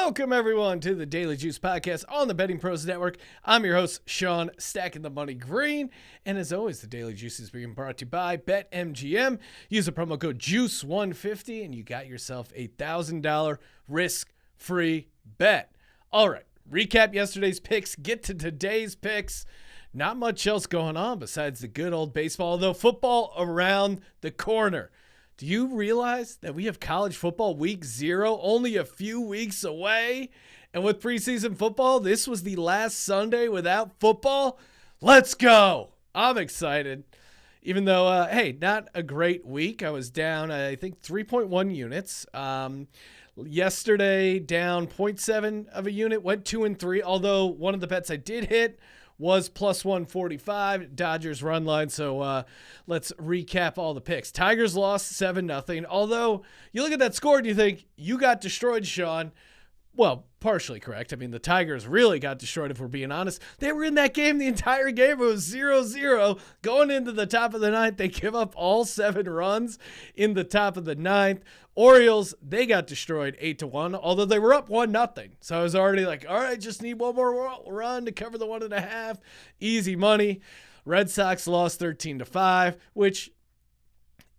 Welcome, everyone, to the Daily Juice Podcast on the Betting Pros Network. I'm your host, Sean, stacking the money green. And as always, the Daily Juice is being brought to you by BetMGM. Use the promo code JUICE150 and you got yourself a $1,000 risk-free bet. All right, recap yesterday's picks, get to today's picks. Not much else going on besides the good old baseball, though football around the corner. Do you realize that we have college football week 0 only a few weeks away? And with preseason football, this was the last Sunday without football? Let's go. I'm excited. Even though, hey, not a great week. I was down, I think, 3.1 units. Yesterday, down 0.7 of a unit, went 2 and 3. Although one of the bets I did hit was plus 145, Dodgers run line. So let's recap all the picks. Tigers lost 7-0. Although you look at that score and you think you got destroyed, Sean. Well, partially correct. I mean, the Tigers really got destroyed, if we're being honest. They were in that game the entire game. It was 0-0. Going into the top of the ninth, they give up all 7 runs in the top of the ninth. Orioles, they got destroyed 8-1, although they were up 1-0. So I was already like, all right, just need one more run to cover the 1.5. Easy money. Red Sox lost 13-5, which,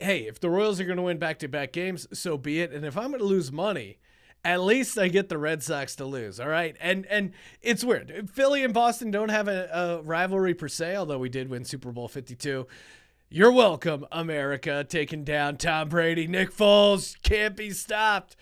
hey, if the Royals are going to win back-to-back games, so be it. And if I'm going to lose money, at least I get the Red Sox to lose, all right? And it's weird. Philly and Boston don't have a rivalry per se, although we did win Super Bowl 52. You're welcome, America, taking down Tom Brady. Nick Foles can't be stopped.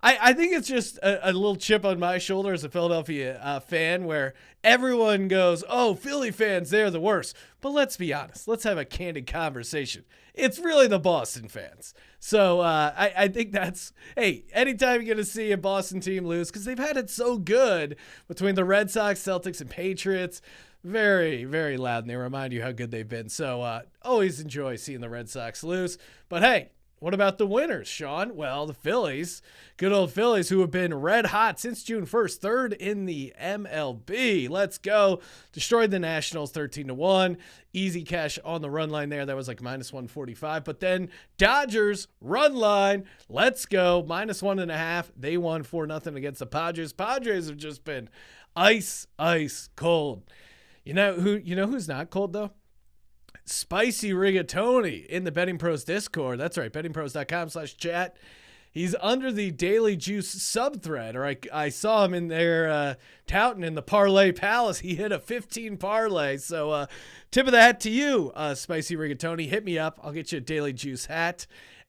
I think it's just a little chip on my shoulder as a Philadelphia fan where everyone goes, oh, Philly fans, they're the worst. But let's be honest. Let's have a candid conversation. It's really the Boston fans. So I think that's, hey, anytime you're going to see a Boston team lose, because they've had it so good between the Red Sox, Celtics, and Patriots, very, very loud, and they remind you how good they've been. So always enjoy seeing the Red Sox lose. But hey, what about the winners, Sean? Well, the Phillies, good old Phillies, who have been red hot since June 1st, third in the MLB. Let's go. Destroyed the Nationals 13-1. Easy cash on the run line there. That was like minus 145. But then Dodgers run line. Let's go. Minus 1.5. They won 4-0 against the Padres. Padres have just been ice cold. You know who's not cold though? Spicy Rigatoni in the Betting Pros Discord. That's right, bettingpros.com/chat. He's under the Daily Juice subthread, or I saw him in there touting in the Parlay Palace. He hit a 15 parlay. So tip of the hat to you, Spicy Rigatoni. Hit me up. I'll get you a Daily Juice hat.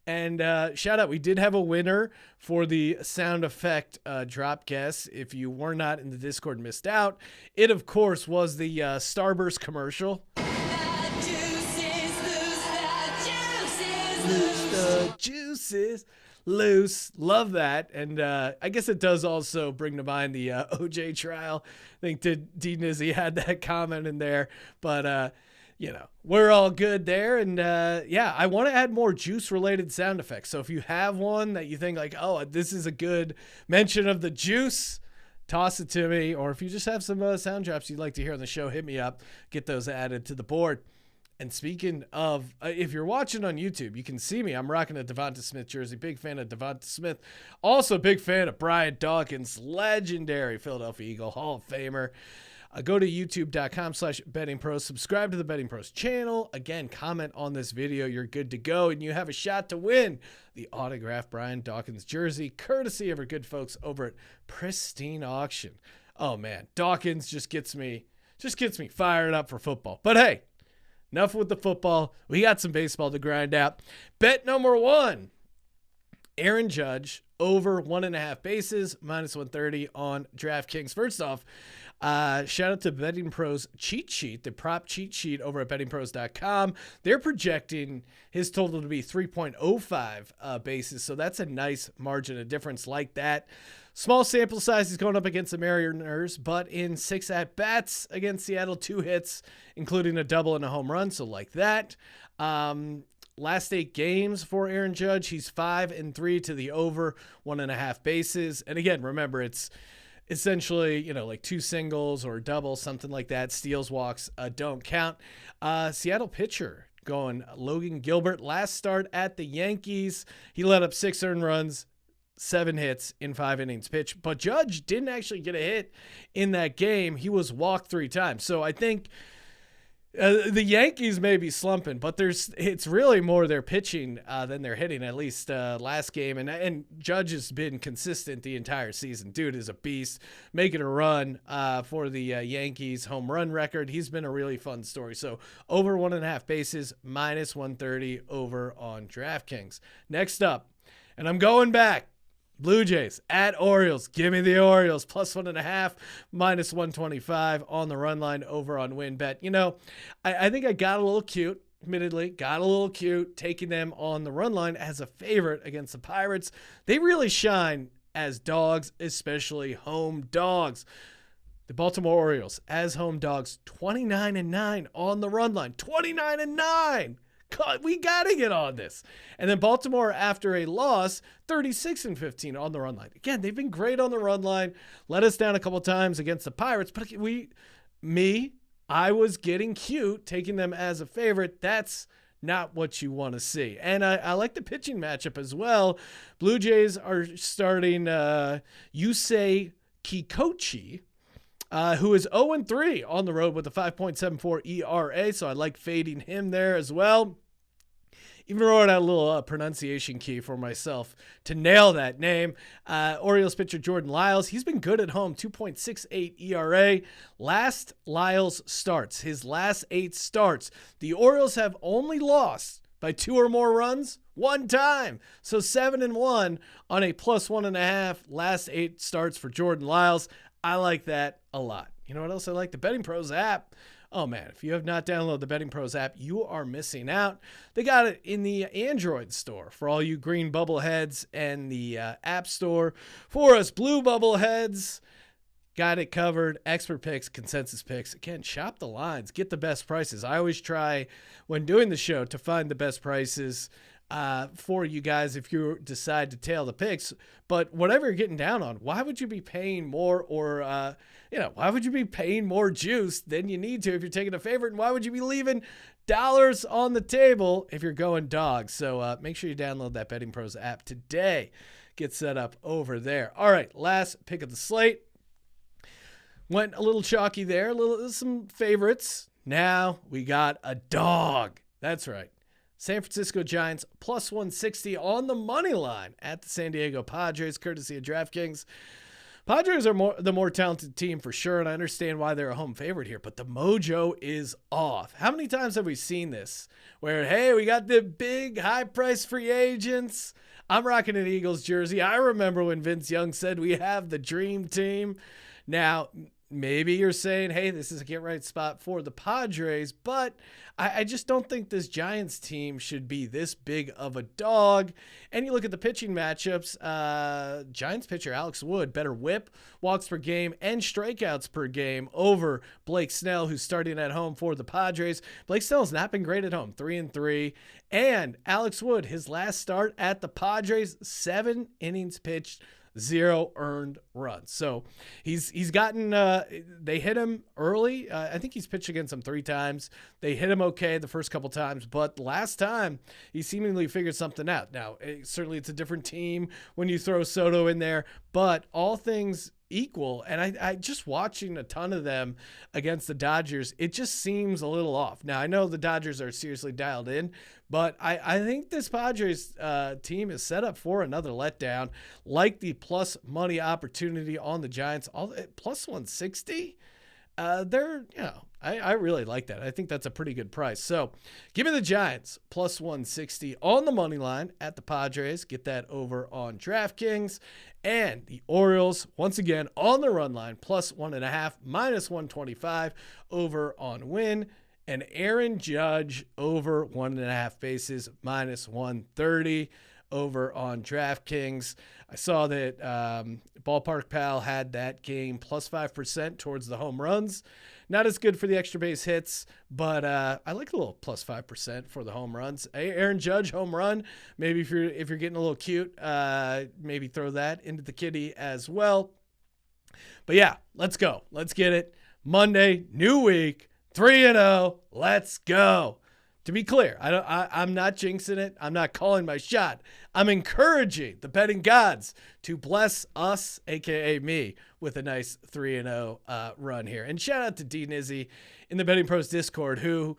And shout out, we did have a winner for the sound effect drop guess. If you were not in the Discord and missed out, it, of course, was the Starburst commercial. Loose the juices, loose. Love that. And I guess it does also bring to mind the OJ trial. I think D Nizzy had that comment in there. But, we're all good there. And, yeah, I want to add more juice-related sound effects. So if you have one that you think like, oh, this is a good mention of the juice, toss it to me. Or if you just have some sound drops you'd like to hear on the show, hit me up. Get those added to the board. And speaking of, if you're watching on YouTube, you can see me. I'm rocking a Devonta Smith jersey. Big fan of Devonta Smith. Also big fan of Brian Dawkins, legendary Philadelphia Eagle, Hall of Famer. Go to youtube.com/bettingpros. Subscribe to the Betting Pros channel. Again, comment on this video. You're good to go, and you have a shot to win the autographed Brian Dawkins jersey, courtesy of our good folks over at Pristine Auction. Oh, man. Dawkins just gets me fired up for football. But, hey. Enough with the football. We got some baseball to grind out. Bet number 1, Aaron Judge over 1.5 bases, minus 130 on DraftKings. First off, shout out to Betting Pros cheat sheet, the prop cheat sheet over at bettingpros.com. They're projecting his total to be 3.05 bases, so that's a nice margin of difference like that. Small sample size, he's going up against the Mariners, but in 6 at-bats against Seattle, 2 hits, including a double and a home run, so like that. Last 8 games for Aaron Judge, he's 5-3 to the over 1.5 bases. And again, remember, it's essentially, like 2 singles or doubles, something like that. Steals, walks don't count. Seattle pitcher going Logan Gilbert. Last start at the Yankees, he let up 6 earned runs, 7 hits in 5 innings pitched, but Judge didn't actually get a hit in that game. He was walked 3 times. So I think the Yankees may be slumping, but it's really more their pitching than their hitting, at least last game. And Judge has been consistent the entire season. Dude is a beast, making a run for the Yankees home run record. He's been a really fun story. So over 1.5 bases, minus 130 over on DraftKings. Next up, and I'm going back. Blue Jays at Orioles. Give me the Orioles. Plus 1.5, minus 125 on the run line over on WinBet. You know, I think I got a little cute, admittedly. Got a little cute taking them on the run line as a favorite against the Pirates. They really shine as dogs, especially home dogs. The Baltimore Orioles as home dogs, 29-9 on the run line. 29-9. God, we got to get on this. And then Baltimore, after a loss, 36-15 on the run line. Again, they've been great on the run line. Let us down a couple times against the Pirates. But I was getting cute, taking them as a favorite. That's not what you want to see. And I like the pitching matchup as well. Blue Jays are starting Yusei Kikuchi, who is 0-3 on the road with a 5.74 ERA, so I like fading him there as well. Even wrote out a little pronunciation key for myself to nail that name. Orioles pitcher Jordan Lyles, he's been good at home, 2.68 ERA. Last Lyles starts, his last 8 starts, the Orioles have only lost by 2 or more runs 1 time. So 7-1 on a plus 1.5 last 8 starts for Jordan Lyles. I like that a lot. You know what else I like? The Betting Pros app. Oh, man, if you have not downloaded the Betting Pros app, you are missing out. They got it in the Android store for all you green bubbleheads and the App Store for us blue bubbleheads. Got it covered. Expert picks, consensus picks. Again, shop the lines. Get the best prices. I always try when doing the show to find the best prices for you guys if you decide to tail the picks. But whatever you're getting down on, why would you be paying more why would you be paying more juice than you need to if you're taking a favorite? And why would you be leaving dollars on the table if you're going dogs? So make sure you download that Betting Pros app today. Get set up over there. All right, last pick of the slate. Went a little chalky there, some favorites. Now we got a dog. That's right. San Francisco Giants plus 160 on the money line at the San Diego Padres, courtesy of DraftKings. Padres are the more talented team for sure, and I understand why they're a home favorite here, but the mojo is off. How many times have we seen this where, hey, we got the big high-priced free agents. I'm rocking an Eagles jersey. I remember when Vince Young said we have the dream team. Now, maybe you're saying, hey, this is a get-right spot for the Padres, but I just don't think this Giants team should be this big of a dog. And you look at the pitching matchups, Giants pitcher Alex Wood, better whip, walks per game, and strikeouts per game over Blake Snell, who's starting at home for the Padres. Blake Snell's not been great at home, 3-3. And Alex Wood, his last start at the Padres, 7 innings pitched, 0 earned runs. So he's gotten, they hit him early. I think he's pitched against them 3 times. They hit him okay the first couple times, but last time he seemingly figured something out. Now, certainly it's a different team when you throw Soto in there, but all things equal, and I just watching a ton of them against the Dodgers, it just seems a little off. Now, I know the Dodgers are seriously dialed in, but I think this Padres team is set up for another letdown, like the plus money opportunity on the Giants, all plus 160. I really like that. I think that's a pretty good price. So give me the Giants plus 160 on the money line at the Padres. Get that over on DraftKings. And the Orioles, once again, on the run line, plus 1.5, minus 125 over on Win. And Aaron Judge over 1.5 bases, minus 130 over on DraftKings. I saw that Ballpark Pal had that game plus 5% towards the home runs. Not as good for the extra base hits, but I like a little plus 5% for the home runs. Aaron Judge home run. Maybe if you're getting a little cute, maybe throw that into the kitty as well. But yeah, let's go. Let's get it. Monday, new week, 3-0. Let's go. To be clear, I'm not jinxing it. I'm not calling my shot. I'm encouraging the betting gods to bless us, aka me, with a nice 3-0 run here. And shout out to D Nizzy in the Betting Pros Discord, who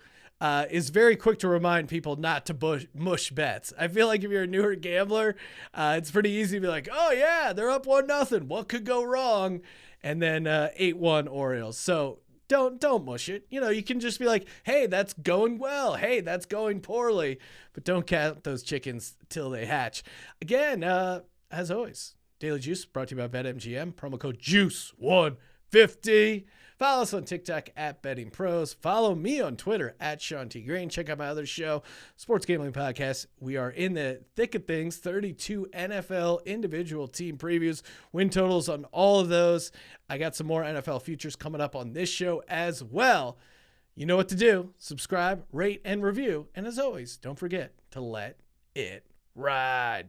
is very quick to remind people not to mush bets. I feel like if you're a newer gambler, it's pretty easy to be like, oh yeah, they're up 1-0. What could go wrong? And then 8-1 Orioles. So don't mush it. You can just be like, hey, that's going well. Hey, that's going poorly. But don't count those chickens till they hatch. Again, as always, Daily Juice brought to you by BetMGM. Promo code JUICE150. Follow us on TikTok at Betting Pros. Follow me on Twitter at Sean T. Green. Check out my other show, Sports Gambling Podcast. We are in the thick of things. 32 NFL individual team previews, win totals on all of those. I got some more NFL futures coming up on this show as well. You know what to do. Subscribe, rate, and review. And as always, don't forget to let it ride.